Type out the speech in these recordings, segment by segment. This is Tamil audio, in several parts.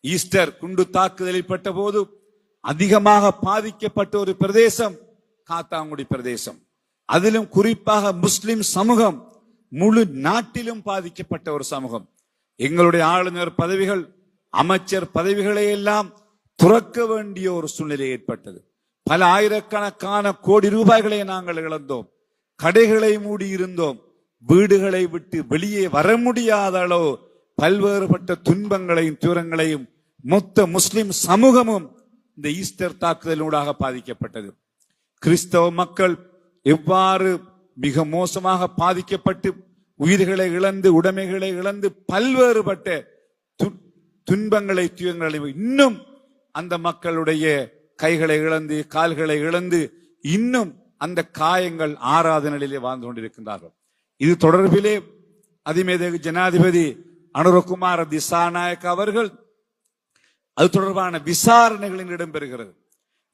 ஈஸ்டர் குண்டு தாக்குதலில் பட்ட போது அதிகமாக பாதிக்கப்பட்ட ஒரு பிரதேசம் காத்தாங்குடி பிரதேசம். அதிலும் குறிப்பாக முஸ்லிம் சமூகம் முழு நாட்டிலும் பாதிக்கப்பட்ட ஒரு சமூகம். எங்களுடைய ஆளுநர் பதவிகள், அமைச்சர் பதவிகளை எல்லாம் துறக்க வேண்டிய ஒரு சூழ்நிலை ஏற்பட்டது. பல ஆயிரக்கணக்கான கோடி ரூபாய்களை நாங்கள் இழந்தோம். கடைகளை மூடி இருந்தோம். வீடுகளை விட்டு வெளியே வர முடியாத அளவு பல்வேறுபட்ட துன்பங்களையும் துயரங்களையும் மொத்த முஸ்லிம் சமூகமும் இந்த ஈஸ்டர் தாக்குதலூடாக பாதிக்கப்பட்டது. கிறிஸ்தவ மக்கள் எவ்வாறு மிக மோசமாக பாதிக்கப்பட்டு உயிர்களை இழந்து உடைமைகளை இழந்து பல்வேறுபட்ட துன்பங்களை துயரங்களை இன்னும் அந்த மக்களுடைய கைகளை இழந்து கால்களை இழந்து இன்னும் அந்த காயங்கள் ஆறாத நிலையிலே வாழ்ந்து கொண்டிருக்கின்றார்கள். இது தொடர்பிலே அதிமேதகு ஜனாதிபதி அனுரகுமார திசாநாயக்க அவர்கள் அது தொடர்பான விசாரணைகளில் இடம்பெறுகிறது.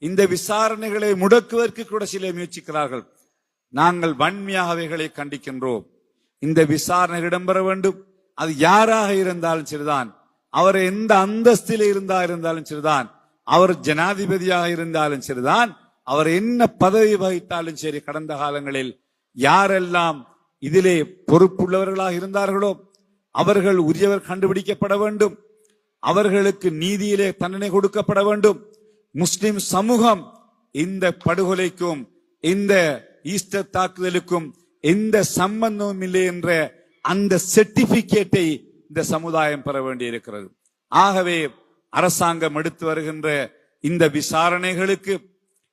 இந்த விசாரணைகளை முடக்குவதற்கு கூட சில முயற்சிக்கிறார்கள். நாங்கள் வன்மையாக அவைகளை கண்டிக்கின்றோம். இந்த விசாரணை இடம்பெற வேண்டும். அது யாராக இருந்தாலும் சரிதான், அவர் எந்த அந்தஸ்தில் இருந்தாலும் சரிதான், அவர் ஜனாதிபதியாக இருந்தாலும் சரிதான், அவர் என்ன பதவி வகித்தாலும் சரி, கடந்த காலங்களில் யாரெல்லாம் இதிலே பொறுப்புள்ளவர்களாக இருந்தார்களோ அவர்கள் உரியவர் கண்டுபிடிக்கப்பட வேண்டும். அவர்களுக்கு நீதியிலே தண்டனை கொடுக்கப்பட வேண்டும். முஸ்லிம் சமூகம் இந்த படுகொலைக்கும் இந்த ஈஸ்டர் தாக்குதலுக்கும் எந்த சம்பந்தமும் இல்லை என்ற அந்த சர்டிபிகேட்டை இந்த சமுதாயம் பெற வேண்டியிருக்கிறது. ஆகவே அரசாங்கம் எடுத்து வருகின்ற இந்த விசாரணைகளுக்கு,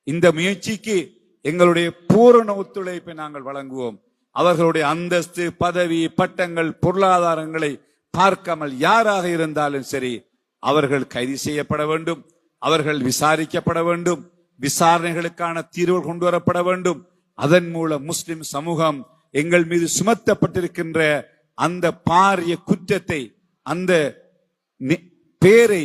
இந்த முயற்சிக்கு எங்களுடைய பூரண ஒத்துழைப்பை நாங்கள் வழங்குவோம். அவர்களுடைய அந்தஸ்து, பதவி, பட்டங்கள், பொருளாதாரங்களை பார்க்காமல் யாராக இருந்தாலும் சரி அவர்கள் கைது செய்யப்பட வேண்டும். அவர்கள் விசாரிக்கப்பட வேண்டும். விசாரணைகளுக்கான தீர்வு கொண்டு வரப்பட வேண்டும். அதன் மூலம் முஸ்லிம் சமூகம் எங்கள் மீது சுமத்தப்பட்டிருக்கின்ற அந்த பாரிய குற்றத்தை, அந்த பேரை,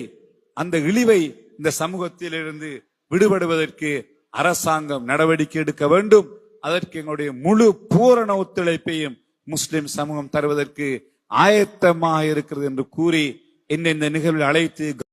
அந்த இழிவை இந்த சமூகத்திலிருந்து விடுபடுவதற்கு அரசாங்கம் நடவடிக்கை எடுக்க வேண்டும். அதற்கு எங்களுடைய முழு பூரண ஒத்துழைப்பையும் முஸ்லிம் சமூகம் தருவதற்கு ஆயத்தமாக இருக்கிறது என்று கூறி என்னை இந்த நிகழ்வில் அழைத்து